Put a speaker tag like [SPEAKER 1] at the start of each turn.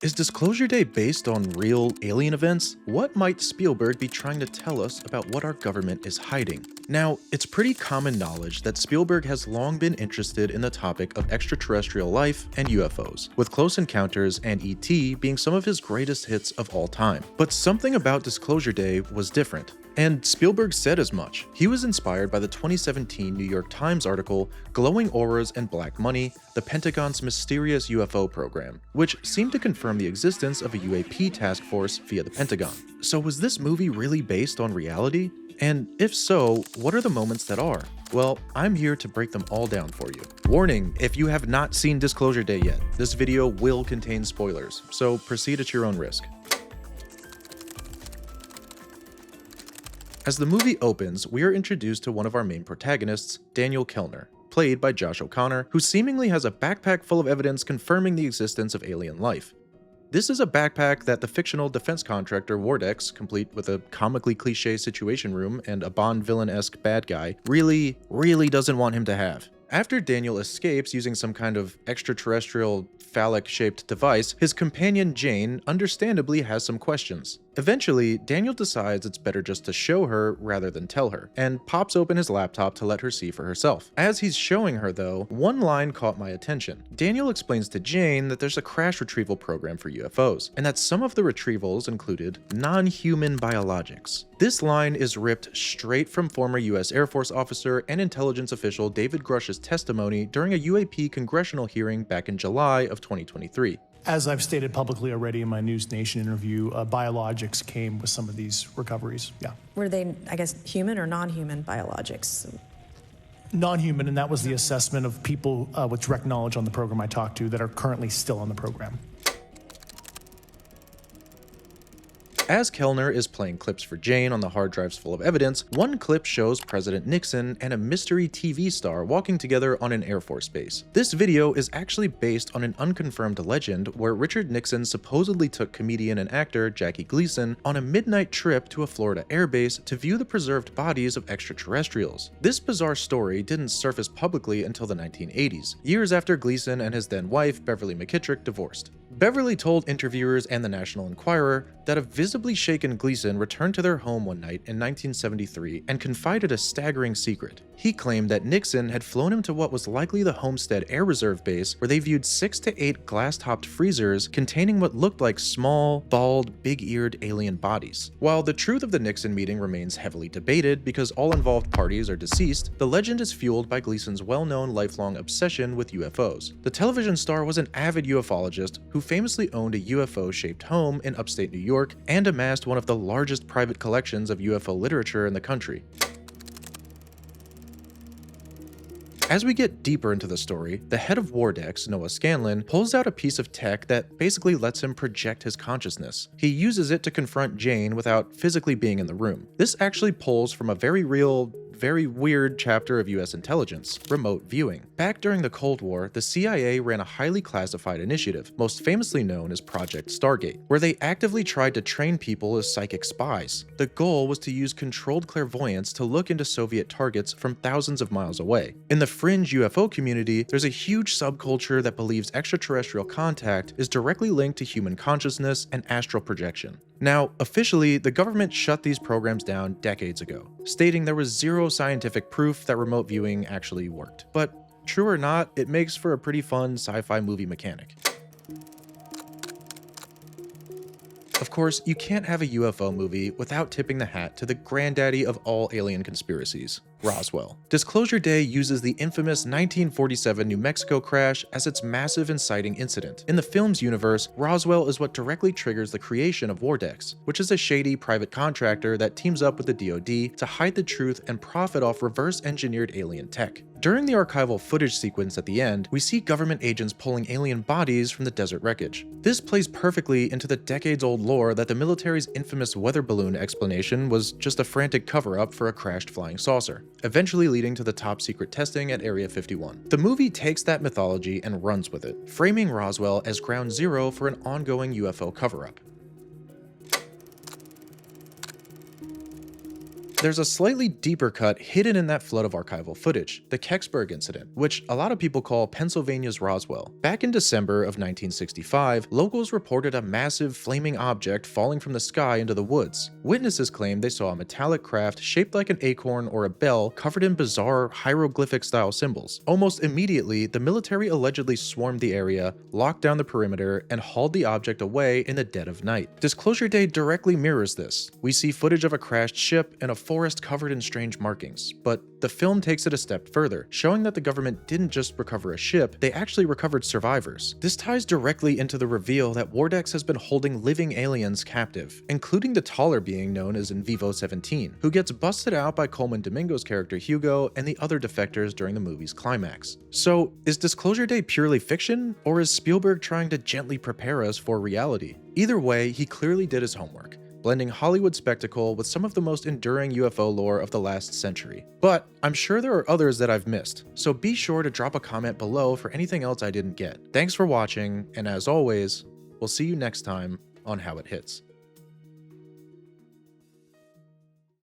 [SPEAKER 1] Is Disclosure Day based on real alien events? What might Spielberg be trying to tell us about what our government is hiding? Now, it's pretty common knowledge that Spielberg has long been interested in the topic of extraterrestrial life and UFOs, with Close Encounters and E.T. being some of his greatest hits of all time. But something about Disclosure Day was different. And Spielberg said as much. He was inspired by the 2017 New York Times article, Glowing Auras and Black Money, the Pentagon's mysterious UFO program, which seemed to confirm the existence of a UAP task force via the Pentagon. So was this movie really based on reality? And if so, what are the moments that are? Well, I'm here to break them all down for you. Warning, if you have not seen Disclosure Day yet, this video will contain spoilers, so proceed at your own risk. As the movie opens, we are introduced to one of our main protagonists, Daniel Kellner, played by Josh O'Connor, who seemingly has a backpack full of evidence confirming the existence of alien life. This is a backpack that the fictional defense contractor Wardex, complete with a comically cliche situation room and a Bond villain-esque bad guy, really doesn't want him to have. After Daniel escapes using some kind of extraterrestrial phallic-shaped device, his companion Jane understandably has some questions. Eventually, Daniel decides it's better just to show her rather than tell her, and pops open his laptop to let her see for herself. As he's showing her though, one line caught my attention. Daniel explains to Jane that there's a crash retrieval program for UFOs, and that some of the retrievals included non-human biologics. This line is ripped straight from former US Air Force officer and intelligence official David Grusch's testimony during a UAP congressional hearing back in July of 2023.
[SPEAKER 2] As I've stated publicly already in my News Nation interview, biologics came with some of these recoveries, yeah.
[SPEAKER 3] Were they, I guess, human or non-human biologics?
[SPEAKER 2] Non-human, and that was the assessment of people with direct knowledge on the program I talked to that are currently still on the program.
[SPEAKER 1] As Kellner is playing clips for Jane on the hard drives full of evidence, one clip shows President Nixon and a mystery TV star walking together on an Air Force base. This video is actually based on an unconfirmed legend where Richard Nixon supposedly took comedian and actor Jackie Gleason on a midnight trip to a Florida airbase to view the preserved bodies of extraterrestrials. This bizarre story didn't surface publicly until the 1980s, years after Gleason and his then wife, Beverly McKittrick, divorced. Beverly told interviewers and the National Enquirer that a visibly shaken Gleason returned to their home one night in 1973 and confided a staggering secret. He claimed that Nixon had flown him to what was likely the Homestead Air Reserve Base, where they viewed 6 to 8 glass-topped freezers containing what looked like small, bald, big-eared alien bodies. While the truth of the Nixon meeting remains heavily debated because all involved parties are deceased, the legend is fueled by Gleason's well-known lifelong obsession with UFOs. The television star was an avid ufologist who famously owned a UFO-shaped home in upstate New York and amassed one of the largest private collections of UFO literature in the country. As we get deeper into the story, the head of Wardex, Noah Scanlon, pulls out a piece of tech that basically lets him project his consciousness. He uses it to confront Jane without physically being in the room. This actually pulls from a very weird chapter of US intelligence, remote viewing. Back during the Cold War, the CIA ran a highly classified initiative, most famously known as Project Stargate, where they actively tried to train people as psychic spies. The goal was to use controlled clairvoyance to look into Soviet targets from thousands of miles away. In the fringe UFO community, there's a huge subculture that believes extraterrestrial contact is directly linked to human consciousness and astral projection. Now, officially, the government shut these programs down decades ago, stating there was zero scientific proof that remote viewing actually worked. But true or not, it makes for a pretty fun sci-fi movie mechanic. Of course, you can't have a UFO movie without tipping the hat to the granddaddy of all alien conspiracies, Roswell. Disclosure Day uses the infamous 1947 New Mexico crash as its massive inciting incident. In the film's universe, Roswell is what directly triggers the creation of Wardex, which is a shady private contractor that teams up with the DoD to hide the truth and profit off reverse-engineered alien tech. During the archival footage sequence at the end, we see government agents pulling alien bodies from the desert wreckage. This plays perfectly into the decades-old lore that the military's infamous weather balloon explanation was just a frantic cover-up for a crashed flying saucer, eventually leading to the top-secret testing at Area 51. The movie takes that mythology and runs with it, framing Roswell as ground zero for an ongoing UFO cover-up. There's a slightly deeper cut hidden in that flood of archival footage, the Kecksburg incident, which a lot of people call Pennsylvania's Roswell. Back in December of 1965, locals reported a massive flaming object falling from the sky into the woods. Witnesses claimed they saw a metallic craft shaped like an acorn or a bell covered in bizarre hieroglyphic-style symbols. Almost immediately, the military allegedly swarmed the area, locked down the perimeter, and hauled the object away in the dead of night. Disclosure Day directly mirrors this. We see footage of a crashed ship and a forest covered in strange markings, but the film takes it a step further, showing that the government didn't just recover a ship, they actually recovered survivors. This ties directly into the reveal that Wardex has been holding living aliens captive, including the taller being known as In Vivo 17, who gets busted out by Coleman Domingo's character Hugo and the other defectors during the movie's climax. So, is Disclosure Day purely fiction, or is Spielberg trying to gently prepare us for reality? Either way, he clearly did his homework, blending Hollywood spectacle with some of the most enduring UFO lore of the last century. But I'm sure there are others that I've missed, so be sure to drop a comment below for anything else I didn't get. Thanks for watching, and as always, we'll see you next time on How It Hits.